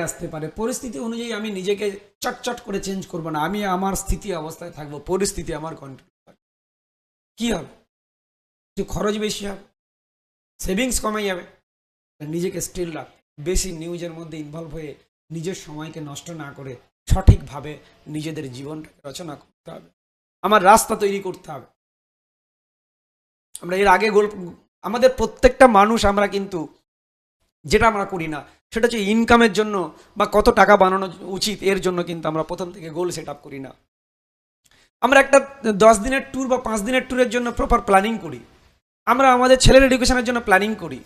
আসতে পারে, পরিস্থিতি অনুযায়ী আমি নিজেকে চটচট করে চেঞ্জ করব না, আমি আমার স্থিতি অবস্থায় থাকবো, পরিস্থিতি আমার কন্ট্রোল থাকবে। কি হবে? যে খরচ বেশি হবে, সেভিংস কমে যাবে, নিজেকে স্টিল রাখ, বেশি নিউজের মধ্যে ইনভলভ হয়ে নিজের সময়কে নষ্ট না করে সঠিকভাবে নিজেদের জীবনটাকে রচনা করতে হবে, আমার রাস্তা তৈরি করতে হবে। আমরা এর আগে গল্প, আমাদের প্রত্যেকটা মানুষ আমরা কিন্তু যেটা আমরা করি না সেটা হচ্ছে ইনকামের জন্য বা কত টাকা বানানো উচিত এর জন্য কিন্তু আমরা প্রথম থেকে গোল সেট আপ করি না। আমরা একটা 10 দিনের ট্যুর বা 5 দিনের ট্যুরের জন্য প্রপার প্ল্যানিং করি, আমরা আমাদের ছেলের এডুকেশনের জন্য প্ল্যানিং করি,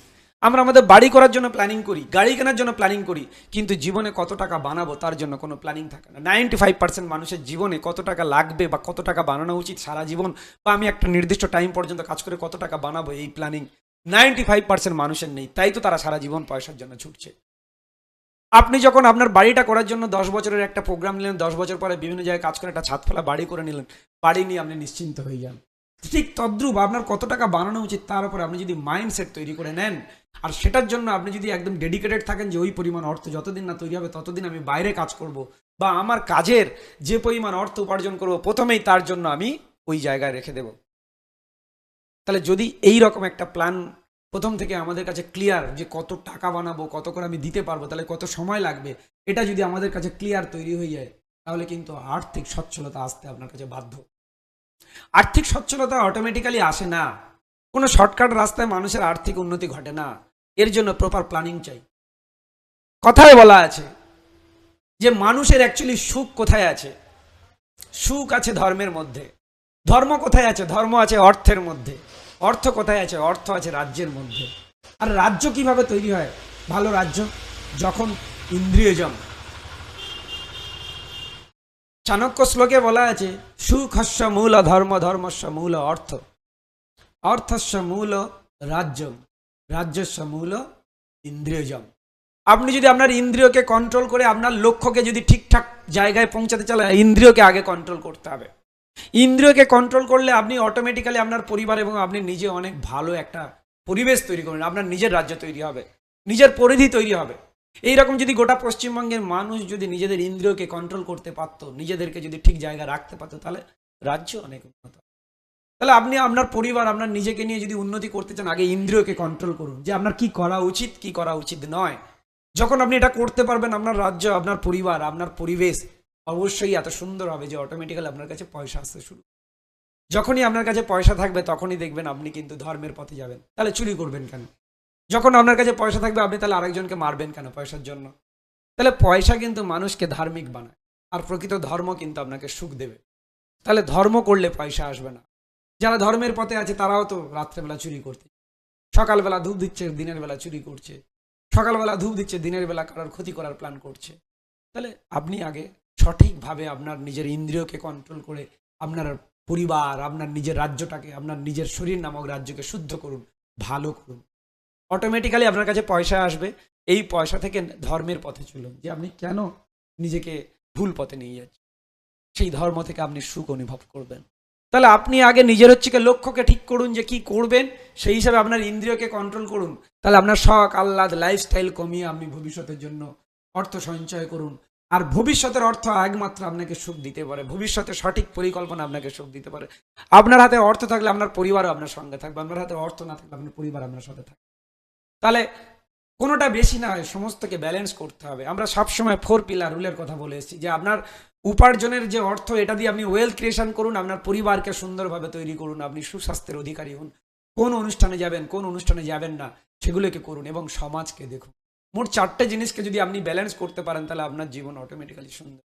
আমরা আমাদের বাড়ি করার জন্য প্ল্যানিং করি, গাড়ি কেনার জন্য প্ল্যানিং করি, কিন্তু জীবনে কত টাকা বানাবো তার জন্য কোনো প্ল্যানিং থাকে না। 95% মানুষের জীবনে কত টাকা লাগবে বা কত টাকা বানানো উচিত সারা জীবন, বা আমি একটা নির্দিষ্ট টাইম পর্যন্ত কাজ করে কত টাকা বানাবো, এই প্ল্যানিং 95% মানুষের নেই। তাই তো তারা সারা জীবন পয়সার জন্য ছুটছে। আপনি যখন আপনার বাড়িটা করার জন্য 10 বছরের একটা প্রোগ্রাম নিলেন, 10 বছর পরে বিভিন্ন জায়গায় কাজ করে একটা ছাদ ফেলা বাড়ি করে নিলেন, বাড়ি নিয়ে আপনি নিশ্চিন্ত হয়ে যান। ঠিক তদ্রুপ আপনার কত টাকা বানানো উচিত তার উপরে আপনি যদি মাইন্ডসেট তৈরি করে নেন, আর সেটার জন্য আপনি যদি একদম ডেডিকেটেড থাকেন যে ওই পরিমাণ অর্থ যতদিন না তৈরি হবে ততদিন আমি বাইরে কাজ করব, বা আমার কাজের যে পরিমাণ অর্থ উপার্জন করব প্রথমেই তার জন্য আমি ওই জায়গায় রেখে দেব। তাহলে যদি এই রকম একটা প্ল্যান প্রথম থেকে আমাদের কাছে ক্লিয়ার, যে কত টাকা বানাবো, কত করে আমি দিতে পারবো, তাহলে কত সময় লাগবে, এটা যদি আমাদের কাছে ক্লিয়ার তৈরি হয়ে যায়, তাহলে কিন্তু আর্থিক সচ্ছলতা আসতে আপনার কাছে বাধ্য। আর্থিক সচ্ছলতা অটোমেটিক্যালি আসে না, কোনো শর্টকাট রাস্তায় মানুষের আর্থিক উন্নতি ঘটে না, এর জন্য প্রপার প্ল্যানিং চাই। কথায় বলা আছে যে মানুষের অ্যাকচুয়ালি সুখ কোথায় আছে? সুখ আছে ধর্মের মধ্যে। ধর্ম কোথায় আছে? ধর্ম আছে অর্থের মধ্যে। অর্থ কোথায় আছে? অর্থ আছে রাজ্যের মধ্যে। আর রাজ্য কিভাবে তৈরি হয়? ভালো রাজ্য যখন ইন্দ্রিয়জম। চাণক্য শ্লোকে বলা আছে সুখস্য মূল ধর্ম, ধর্মস্য মূল অর্থ, অর্থস্য মূল রাজ্যম, রাজ্যস্য মূল ইন্দ্রিয়জম। আপনি যদি আপনার ইন্দ্রিয়কে কন্ট্রোল করে আপনার লক্ষ্যকে যদি ঠিকঠাক জায়গায় পৌঁছাতে চান, ইন্দ্রিয়কে আগে কন্ট্রোল করতে হবে। ইন্দ্রিয়কে কন্ট্রোল করলে আপনি অটোমেটিক্যালি আপনার পরিবার এবং আপনি নিজে অনেক ভালো একটা পরিবেশ তৈরি করবেন, আপনার নিজের রাজ্য তৈরি হবে, নিজের পরিধি তৈরি হবে। এইরকম যদি গোটা পশ্চিমবঙ্গের মানুষ যদি নিজেদের ইন্দ্রিয়কে কন্ট্রোল করতে পারত, নিজেদেরকে যদি ঠিক জায়গায় রাখতে পারতো, তাহলে রাজ্য অনেক উন্নত। তাহলে আপনি আপনার পরিবার, আপনার নিজেকে নিয়ে যদি উন্নতি করতে চান, আগে ইন্দ্রিয়কে কন্ট্রোল করুন, যে আপনার কি করা উচিত, কি করা উচিত নয়। যখন আপনি এটা করতে পারবেন, আপনার রাজ্য, আপনার পরিবার, আপনার পরিবেশ অবশ্যই এত সুন্দর হবে যে অটোমেটিক্যালি আপনার কাছে পয়সা আসতে শুরু। যখনই আপনার কাছে পয়সা থাকবে তখনই দেখবেন আপনি কিন্তু ধর্মের পথে যাবেন। তাহলে চুরি করবেন কেন? যখন আপনার কাছে পয়সা থাকবে আপনি তাহলে আরেকজনকে মারবেন কেন পয়সার জন্য? তাহলে পয়সা কিন্তু মানুষকে ধার্মিক বানায়, আর প্রকৃত ধর্ম কিন্তু আপনাকে সুখ দেবে। তাহলে ধর্ম করলে পয়সা আসবে না। যারা ধর্মের পথে আছে তারাও তো রাত্রেবেলা চুরি করতে, সকালবেলা ধূপ দিচ্ছে, দিনের বেলা চুরি করছে, সকালবেলা ধূপ দিচ্ছে, দিনের বেলা কারোর ক্ষতি করার প্ল্যান করছে। তাহলে আপনি আগে সঠিকভাবে আপনার নিজের ইন্দ্রিয়কে কন্ট্রোল করে আপনার পরিবার, আপনার নিজের রাজ্যটাকে, আপনার নিজের শরীর নামক রাজ্যকে শুদ্ধ করুন, ভালো করুন। অটোমেটিক্যালি আপনার কাছে পয়সা আসবে। এই পয়সা থেকে ধর্মের পথে চলুন, যে আপনি কেন নিজেকে ভুল পথে নিয়ে যাচ্ছেন, সেই ধর্ম থেকে আপনি সুখ অনুভব করবেন। তাহলে আপনি আগে নিজের লক্ষ্যকে ঠিক করুন যে কি করবেন, সেই হিসাবে আপনার ইন্দ্রিয়কে কন্ট্রোল করুন। তাহলে আপনার শখ আহ্লাদ লাইফস্টাইল কমিয়ে আপনি ভবিষ্যতের জন্য অর্থ সঞ্চয় করুন। আর ভবিষ্যতের অর্থ একমাত্র আপনাকে সুখ দিতে পারে, ভবিষ্যতের সঠিক পরিকল্পনা আপনাকে সুখ দিতে পারে। আপনার হাতে অর্থ থাকলে আপনার পরিবারও আপনার সঙ্গে থাকবে, আপনার হাতে অর্থ না থাকলে আপনার পরিবার আপনার সাথে থাকবে। তাহলে কোনোটা বেশি না হয়, সমস্তকে ব্যালেন্স করতে হবে। আমরা সবসময় 4 পিলার রুলের কথা বলে এসেছি, যে আপনার উপার্জনের যে অর্থ, এটা দিয়ে আপনি ওয়েলথ ক্রিয়েশন করুন, আপনার পরিবারকে সুন্দরভাবে তৈরি করুন, আপনি সুস্বাস্থ্যের অধিকারী হন, কোন অনুষ্ঠানে যাবেন, কোন অনুষ্ঠানে যাবেন না সেগুলোকে করুন, এবং সমাজকে দেখুন। মোট 4টে জিনিসকে যদি আপনি ব্যালেন্স করতে পারেন, তাহলে আপনার জীবন অটোমেটিক্যালি সুন্দর।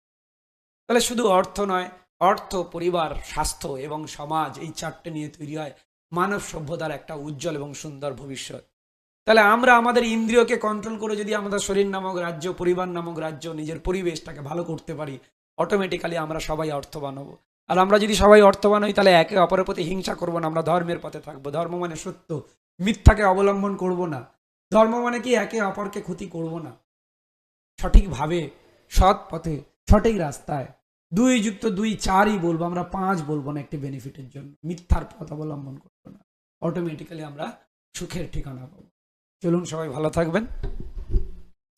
তাহলে শুধু অর্থ নয়, অর্থ, পরিবার, স্বাস্থ্য এবং সমাজ, এই 4টে নিয়ে তৈরি হয় মানব সভ্যতার একটা উজ্জ্বল এবং সুন্দর ভবিষ্যৎ। তাহলে আমরা আমাদের ইন্দ্রিয়কে কন্ট্রোল করে যদি আমাদের শরীর নামক রাজ্য, পরিবার নামক রাজ্য, নিজের পরিবেশটাকে ভালো করতে পারি, অটোমেটিক্যালি আমরা সবাই অর্থবান হব। আর আমরা যদি সবাই অর্থবান হই, তাহলে একে অপরের প্রতি হিংসা করবো না, আমরা ধর্মের পথে থাকবো। ধর্ম মানে সত্য, মিথ্যাকে অবলম্বন করব না। ধর্ম মানে কি? একে অপরকে ক্ষতি করব না, সঠিকভাবে সৎ পথে সঠিক রাস্তায় 2+2 4ই বলবো, আমরা 5 বলবো না একটি বেনিফিটের জন্য। মিথ্যার পথ অবলম্বন করবো না, অটোমেটিক্যালি আমরা সুখের ঠিকানা পাবো। চলুন সবাই ভালো থাকবেন।